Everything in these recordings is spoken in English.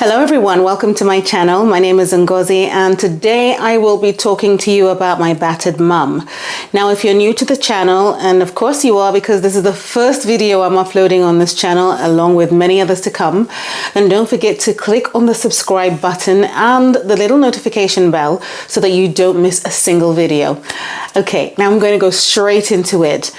Hello everyone, welcome to my channel. My name is Ngozi and today I will be talking to you about my battered mum. Now if you're new to the channel, and of course you are because this is the first video I'm uploading on this channel along with many others to come, then don't forget to click on the subscribe button and the little notification bell so that you don't miss a single video. Okay, now I'm going to go straight into it.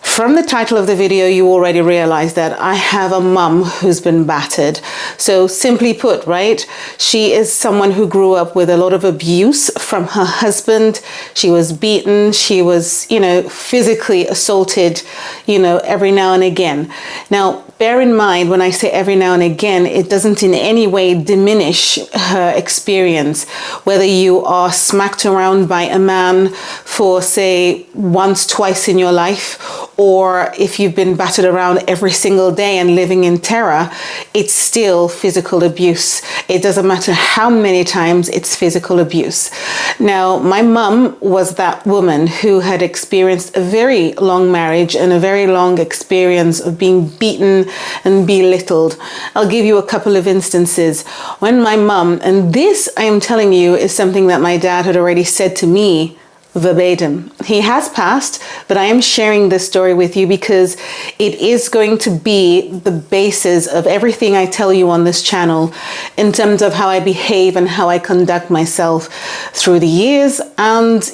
From the title of the video, you already realize that I have a mum who's been battered. So simply put, right, she is someone who grew up with a lot of abuse from her husband. She was beaten. She was, physically assaulted, every now and again. Now, bear in mind, when I say every now and again, it doesn't in any way diminish her experience. Whether you are smacked around by a man for, say, once, twice in your life, or if you've been battered around every single day and living in terror, it's still physical abuse. It doesn't matter how many times, it's physical abuse. Now, my mum was that woman who had experienced a very long marriage and a very long experience of being beaten and belittled. I'll give you a couple of instances. When my mum, and this I am telling you is something that my dad had already said to me verbatim. He has passed, but I am sharing this story with you because it is going to be the basis of everything I tell you on this channel in terms of how I behave and how I conduct myself through the years, and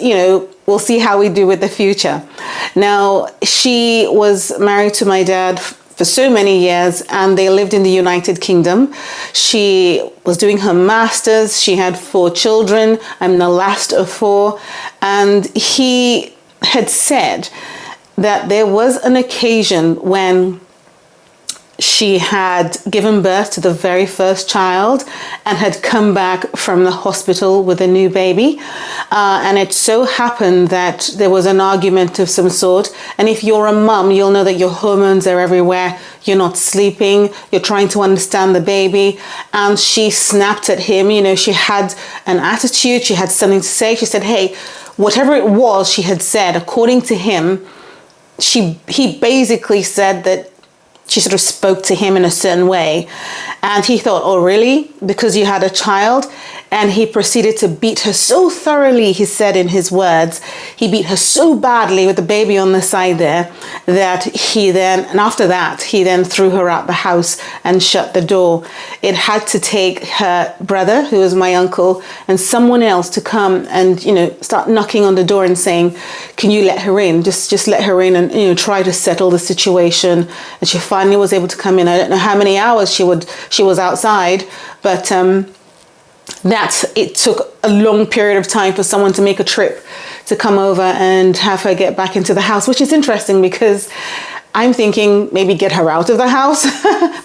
we'll see how we do with the future. Now, she was married to my dad for so many years and they lived in the United Kingdom. She was doing her master's. She had 4 children. I'm the last of 4. And he had said that there was an occasion when she had given birth to the very first child and had come back from the hospital with a new baby. And it so happened that there was an argument of some sort. And if you're a mum, you'll know that your hormones are everywhere. You're not sleeping. You're trying to understand the baby. And she snapped at him. She had an attitude. She had something to say. She said, hey, whatever it was she had said, according to him, he basically said that she sort of spoke to him in a certain way. And he thought, oh, really? Because you had a child? And he proceeded to beat her so thoroughly, he said in his words, he beat her so badly with the baby on the side there, that he then threw her out the house and shut the door. It had to take her brother, who was my uncle, and someone else to come and, start knocking on the door and saying, can you let her in? Just let her in and, try to settle the situation. And she finally was able to come in. I don't know how many hours she was outside, but it took a long period of time for someone to make a trip to come over and have her get back into the house, which is interesting because I'm thinking maybe get her out of the house,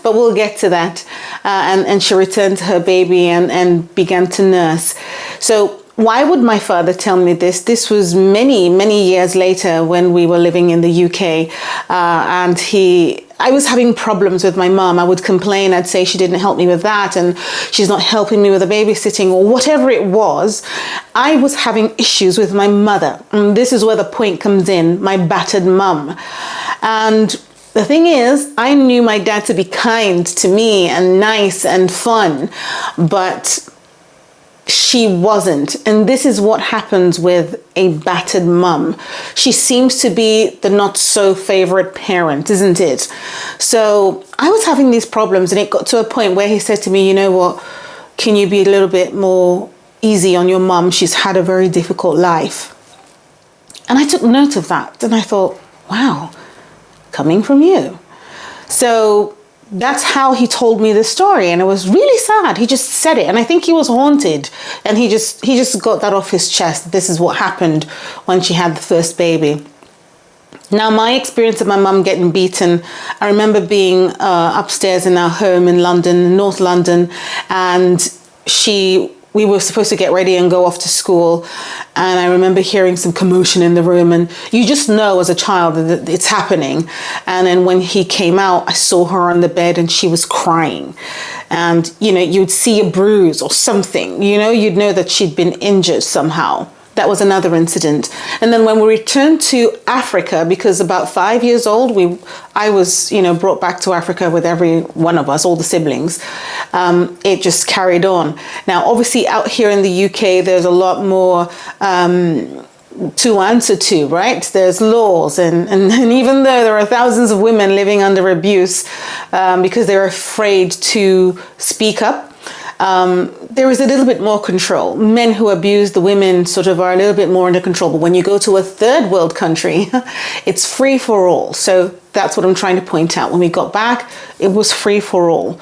but we'll get to that. And she returned to her baby and began to nurse. So why would my father tell me this? This was many, many years later when we were living in the UK. I was having problems with my mum. I would complain. I'd say she didn't help me with that and she's not helping me with the babysitting or whatever it was. I was having issues with my mother. And this is where the point comes in, my battered mum. And the thing is, I knew my dad to be kind to me and nice and fun, but she wasn't. And this is what happens with a battered mum. She seems to be the not so favorite parent, isn't it? So I was having these problems and it got to a point where he said to me, you know what, can you be a little bit more easy on your mum? She's had a very difficult life. And I took note of that and I thought, wow, coming from you. So that's how he told me the story, and it was really sad. He just said it, and I think he was haunted, and he just got that off his chest. This is what happened when she had the first baby. Now, my experience of my mum getting beaten, I remember being upstairs in our home in London, North London, and we were supposed to get ready and go off to school. And I remember hearing some commotion in the room, and you just know as a child that it's happening. And then when he came out, I saw her on the bed and she was crying. And, you'd see a bruise or something, you'd know that she'd been injured somehow. That was another incident. And then when we returned to Africa, because about 5 years old, I was, brought back to Africa with every one of us, all the siblings. It just carried on. Now, obviously, out here in the UK, there's a lot more to answer to, right? There's laws, and even though there are thousands of women living under abuse because they're afraid to speak up, there is a little bit more control. Men who abuse the women sort of are a little bit more under control. But when you go to a third world country, it's free for all. So that's what I'm trying to point out. When we got back, it was free for all.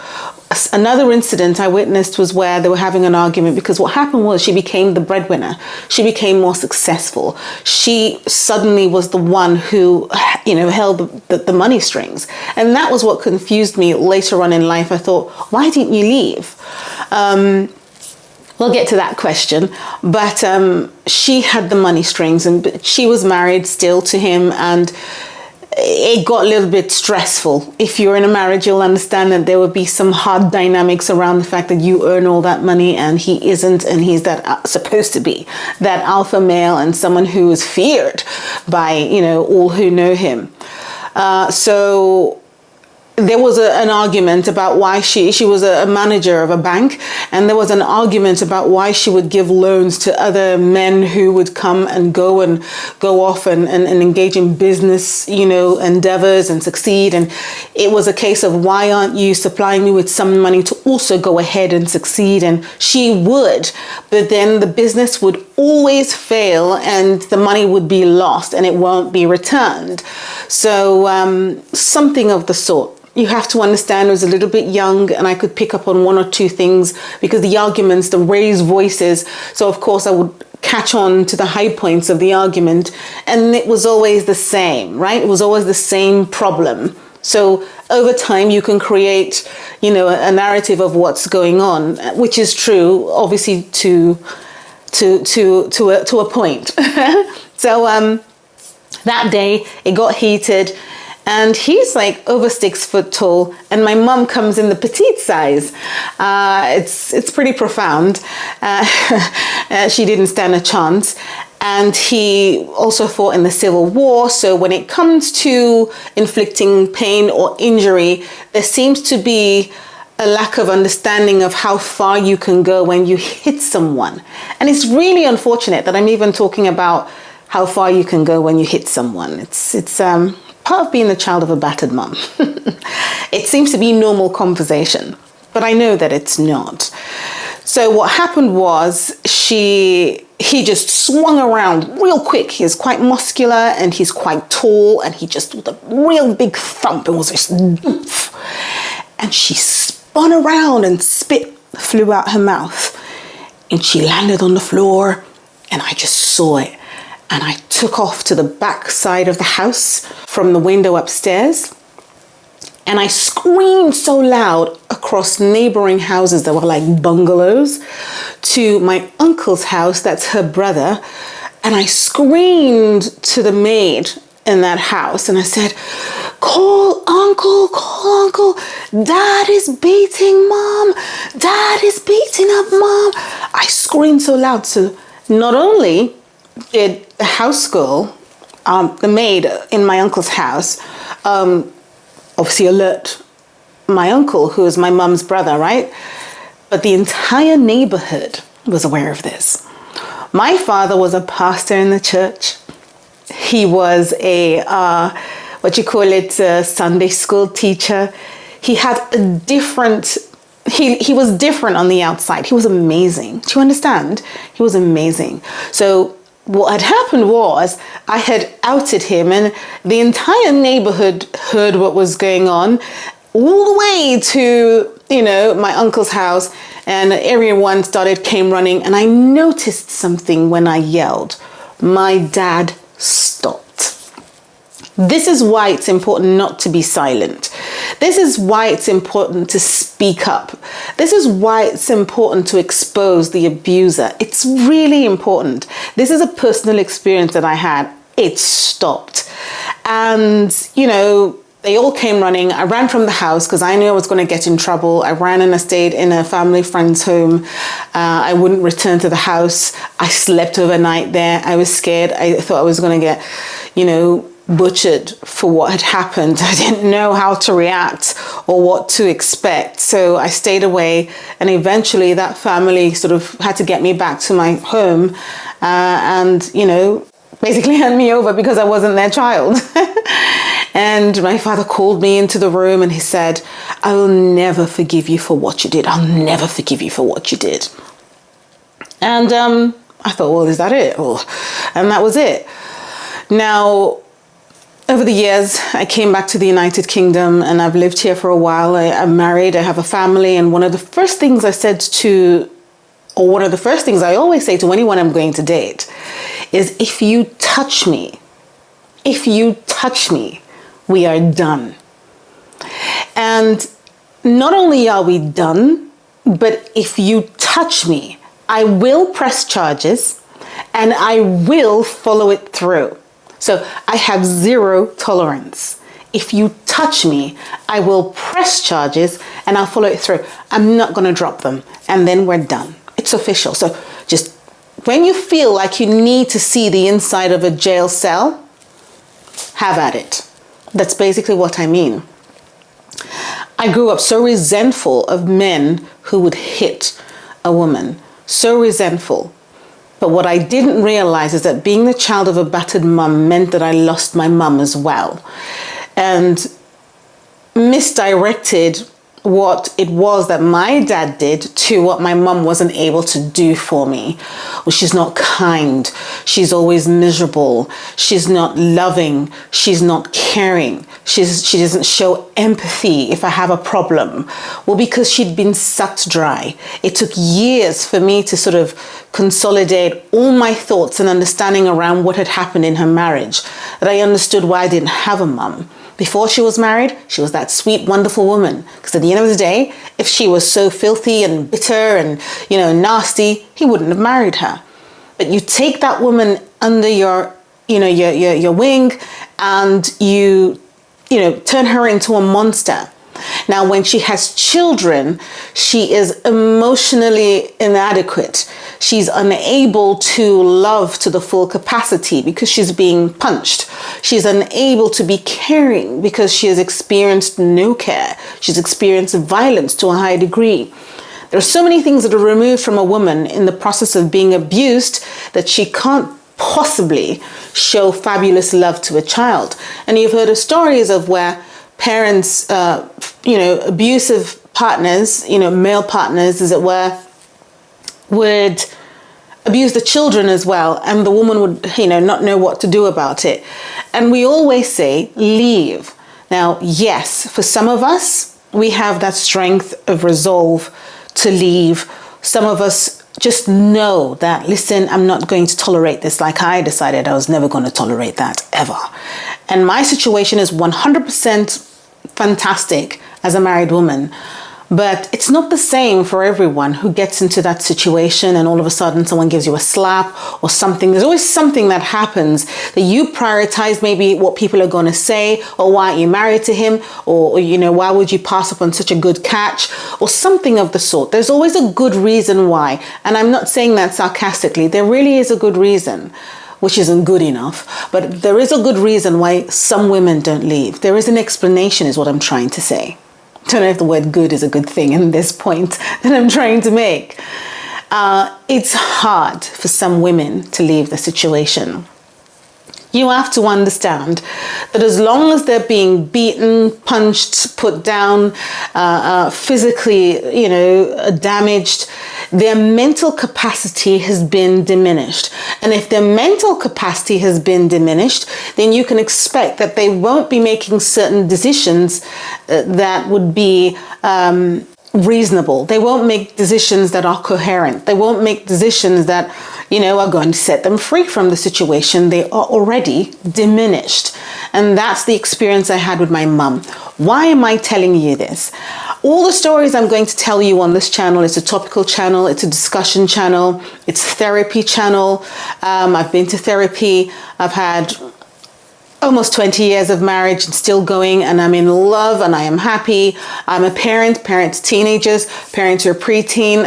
Another incident I witnessed was where they were having an argument because what happened was she became the breadwinner. She became more successful. She suddenly was the one who, held the money strings. And that was what confused me later on in life. I thought, why didn't you leave? We'll get to that question. But she had the money strings, and she was married still to him, and it got a little bit stressful. If you're in a marriage, you'll understand that there will be some hard dynamics around the fact that you earn all that money and he isn't, and he's that supposed to be that alpha male and someone who is feared by all who know him. So there was an argument about why she was a manager of a bank, and there was an argument about why she would give loans to other men who would come and go off and engage in business, endeavors and succeed. And it was a case of, why aren't you supplying me with some money to also go ahead and succeed? And she would, but then the business would always fail and the money would be lost and it won't be returned. So something of the sort. You have to understand, I was a little bit young and I could pick up on one or two things because the arguments, the raised voices. So of course I would catch on to the high points of the argument, and it was always the same, right? It was always the same problem. So over time you can create, a narrative of what's going on, which is true, obviously to a point. So that day it got heated. And he's like over 6 foot tall, and my mum comes in the petite size. It's pretty profound. She didn't stand a chance. And he also fought in the Civil War. So when it comes to inflicting pain or injury, there seems to be a lack of understanding of how far you can go when you hit someone. And it's really unfortunate that I'm even talking about how far you can go when you hit someone. It's part of being the child of a battered mum. It seems to be normal conversation, but I know that it's not. So what happened was he just swung around real quick. He's quite muscular and he's quite tall, and he just, with a real big thump, it was just doof. And she spun around and spit flew out her mouth, and she landed on the floor, and I just saw it. And I took off to the back side of the house from the window upstairs. And I screamed so loud across neighboring houses that were like bungalows to my uncle's house, that's her brother. And I screamed to the maid in that house and I said, call uncle, dad is beating mom, dad is beating up mom. I screamed so loud. So not only did the house girl, the maid in my uncle's house, obviously alert my uncle, who is my mum's brother, right? But the entire neighborhood was aware of this. My father was a pastor in the church. He was a, Sunday school teacher. He had a different, he was different on the outside. He was amazing. Do you understand? He was amazing. So what had happened was I had outed him, and the entire neighborhood heard what was going on, all the way to, my uncle's house, and everyone came running, and I noticed something when I yelled. My dad stopped. This is why it's important not to be silent. This is why it's important to speak up. This is why it's important to expose the abuser. It's really important. This is a personal experience that I had. It stopped. And, they all came running. I ran from the house because I knew I was going to get in trouble. I ran and I stayed in a family friend's home. I wouldn't return to the house. I slept overnight there. I was scared. I thought I was going to get, butchered for what had happened. I didn't know how to react or what to expect. So I stayed away, and eventually that family sort of had to get me back to my home and, basically hand me over because I wasn't their child. And my father called me into the room and he said, "I will never forgive you for what you did. I'll never forgive you for what you did." And I thought, well, is that it? And that was it. Now, over the years, I came back to the United Kingdom and I've lived here for a while. I'm married, I have a family, and one of the first things I always say to anyone I'm going to date is, if you touch me, we are done. And not only are we done, but if you touch me, I will press charges and I will follow it through. So I have zero tolerance. If you touch me, I will press charges and I'll follow it through. I'm not going to drop them. And then we're done. It's official. So just when you feel like you need to see the inside of a jail cell, have at it. That's basically what I mean. I grew up so resentful of men who would hit a woman. So resentful. But what I didn't realize is that being the child of a battered mum meant that I lost my mum as well, and misdirected what it was that my dad did to what my mum wasn't able to do for me. Well, she's not kind. She's always miserable. She's not loving. She's not caring. She doesn't show empathy if I have a problem. Well, because she'd been sucked dry. It took years for me to sort of consolidate all my thoughts and understanding around what had happened in her marriage, that I understood why I didn't have a mum. Before she was married, she was that sweet, wonderful woman. Because at the end of the day, if she was so filthy and bitter and, nasty, he wouldn't have married her. But you take that woman under your wing and you turn her into a monster. Now, when she has children, she is emotionally inadequate. She's unable to love to the full capacity because she's being punched. She's unable to be caring because she has experienced no care. She's experienced violence to a high degree. There are so many things that are removed from a woman in the process of being abused that she can't possibly show fabulous love to a child. And you've heard of stories of where parents, abusive partners, male partners, as it were, would abuse the children as well, and the woman would, not know what to do about it. And we always say, leave. Now, yes, for some of us, we have that strength of resolve to leave. Some of us just know that, listen, I'm not going to tolerate this, like I decided I was never going to tolerate that ever. And my situation is 100% fantastic as a married woman. But it's not the same for everyone who gets into that situation and all of a sudden someone gives you a slap or something. There's always something that happens that you prioritize, maybe what people are going to say, or why aren't you married to him, or why would you pass up on such a good catch, or something of the sort. There's always a good reason why. And I'm not saying that sarcastically. There really is a good reason, which isn't good enough. But there is a good reason why some women don't leave. There is an explanation, is what I'm trying to say. I don't know if the word good is a good thing in this point that I'm trying to make. It's hard for some women to leave the situation. You have to understand that as long as they're being beaten, punched, put down, physically, damaged, their mental capacity has been diminished. And if their mental capacity has been diminished, then you can expect that they won't be making certain decisions that would be reasonable. They won't make decisions that are coherent. They won't make decisions that, are going to set them free from the situation. They are already diminished. And that's the experience I had with my mum. Why am I telling you this? All the stories I'm going to tell you on this channel, it's a topical channel, it's a discussion channel, it's a therapy channel. I've been to therapy. I've had almost 20 years of marriage and still going, and I'm in love and I am happy. I'm a parent to teenagers, parent to a preteen.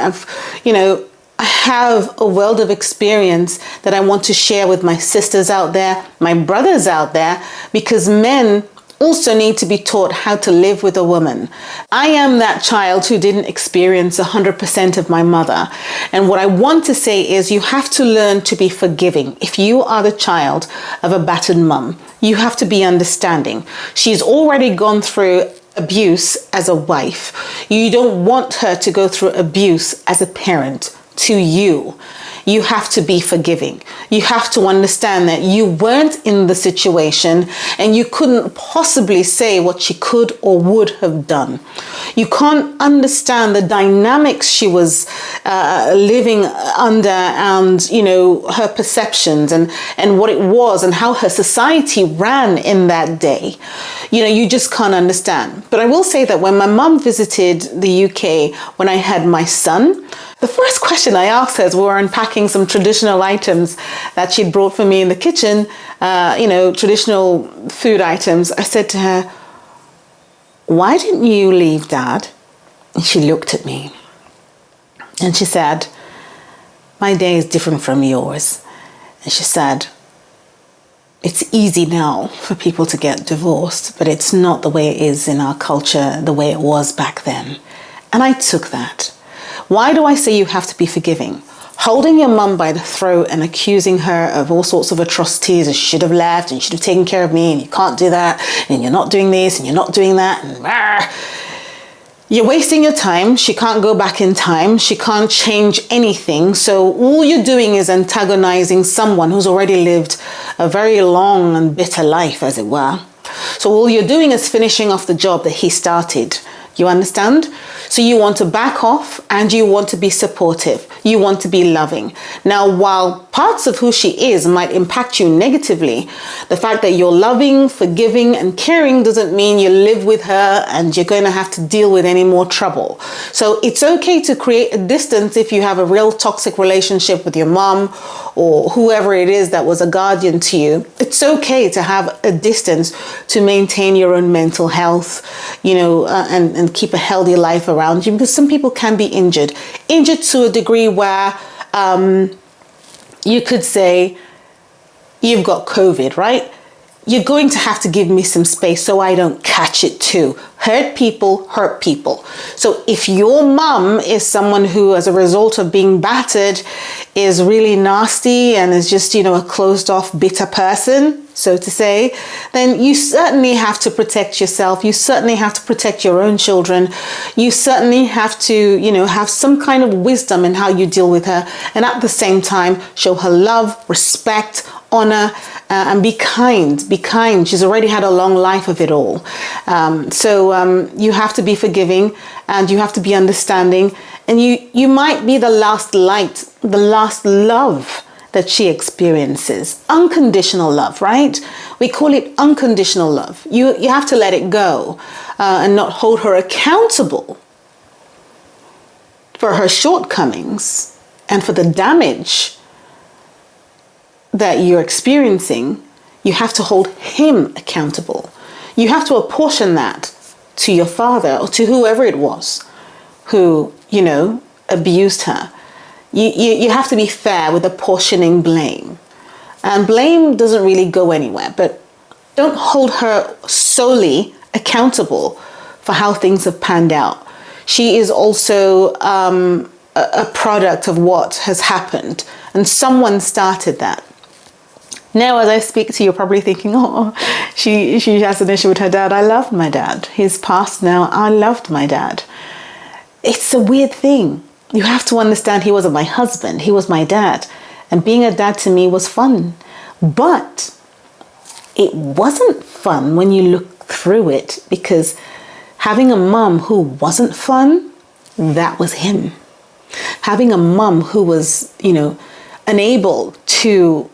I have a world of experience that I want to share with my sisters out there, my brothers out there, because men also need to be taught how to live with a woman. I am that child who didn't experience 100% of my mother. And what I want to say is you have to learn to be forgiving. If you are the child of a battered mum, you have to be understanding. She's already gone through abuse as a wife. You don't want her to go through abuse as a parent to you. You have to be forgiving. You have to understand that you weren't in the situation and you couldn't possibly say what she could or would have done. You can't understand the dynamics she was living under, and her perceptions and what it was and how her society ran in that day. You just can't understand. But I will say that when my mum visited the UK when I had my son, the first question I asked her as we were unpacking some traditional items that she'd brought for me in the kitchen, traditional food items, I said to her, "Why didn't you leave Dad?" And she looked at me and she said, "My day is different from yours." And she said, "It's easy now for people to get divorced, but it's not the way it is in our culture, the way it was back then." And I took that. Why do I say you have to be forgiving? Holding your mum by the throat and accusing her of all sorts of atrocities, and she should have left and should have taken care of me, and you can't do that, and you're not doing this and you're not doing that, and you're wasting your time. She can't go back in time. She can't change anything. So all you're doing is antagonizing someone who's already lived a very long and bitter life, as it were. So all you're doing is finishing off the job that he started. You understand? So you want to back off and you want to be supportive. You want to be loving. Now, while parts of who she is might impact you negatively, the fact that you're loving, forgiving, and caring doesn't mean you live with her and you're going to have to deal with any more trouble. So it's okay to create a distance if you have a real toxic relationship with your mom or whoever it is that was a guardian to you. It's okay to have a distance to maintain your own mental health, and keep a healthy life around you, because some people can be injured to a degree where you could say you've got COVID, right? You're going to have to give me some space so I don't catch it too. Hurt people hurt people. So if your mum is someone who, as a result of being battered, is really nasty and is just, a closed off, bitter person, so to say, then you certainly have to protect yourself. You certainly have to protect your own children. You certainly have to, have some kind of wisdom in how you deal with her. And at the same time, show her love, respect, honor, and be kind. Be kind. She's already had a long life of it all. So you have to be forgiving and you have to be understanding. And you might be the last light, the last love that she experiences. Unconditional love, right? We call it unconditional love. You have to let it go and not hold her accountable for her shortcomings and for the damage that you're experiencing. You have to hold him accountable. You have to apportion that to your father or to whoever it was who, abused her. You have to be fair with apportioning blame. And blame doesn't really go anywhere, but don't hold her solely accountable for how things have panned out. She is also a product of what has happened, and someone started that. Now, as I speak to you, you're probably thinking, oh, she has an issue with her dad. I loved my dad. He's passed now. I loved my dad. It's a weird thing. You have to understand he wasn't my husband. He was my dad. And being a dad to me was fun. But it wasn't fun when you look through it, because having a mum who wasn't fun, that was him. Having a mum who was, unable to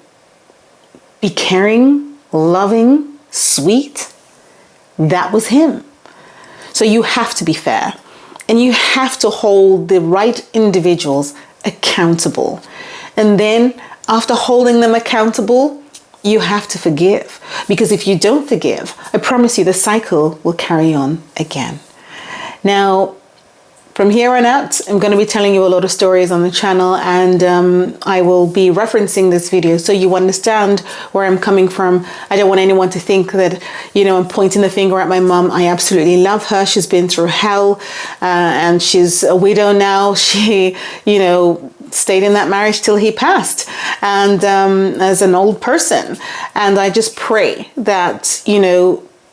be caring, loving, sweet, that was him. So you have to be fair. And you have to hold the right individuals accountable. And then after holding them accountable, You have to forgive, because if you don't forgive, I promise you the cycle will carry on again. Now, from here on out, I'm going to be telling you a lot of stories on the channel, and I will be referencing this video so you understand where I'm coming from. I don't want anyone to think that, I'm pointing the finger at my mum. I absolutely love her. She's been through hell, and she's a widow now. She, stayed in that marriage till he passed, and as an old person. And I just pray that,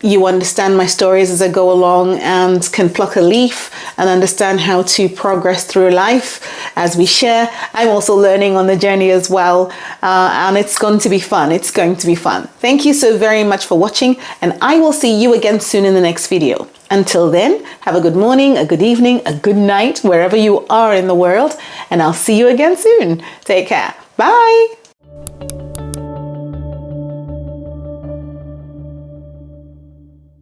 you understand my stories as I go along and can pluck a leaf and understand how to progress through life as we share. I'm also learning on the journey as well, and it's going to be fun. It's going to be fun. Thank you so very much for watching, and I will see you again soon in the next video. Until then, have a good morning, a good evening, a good night, wherever you are in the world, and I'll see you again soon. Take care. Bye.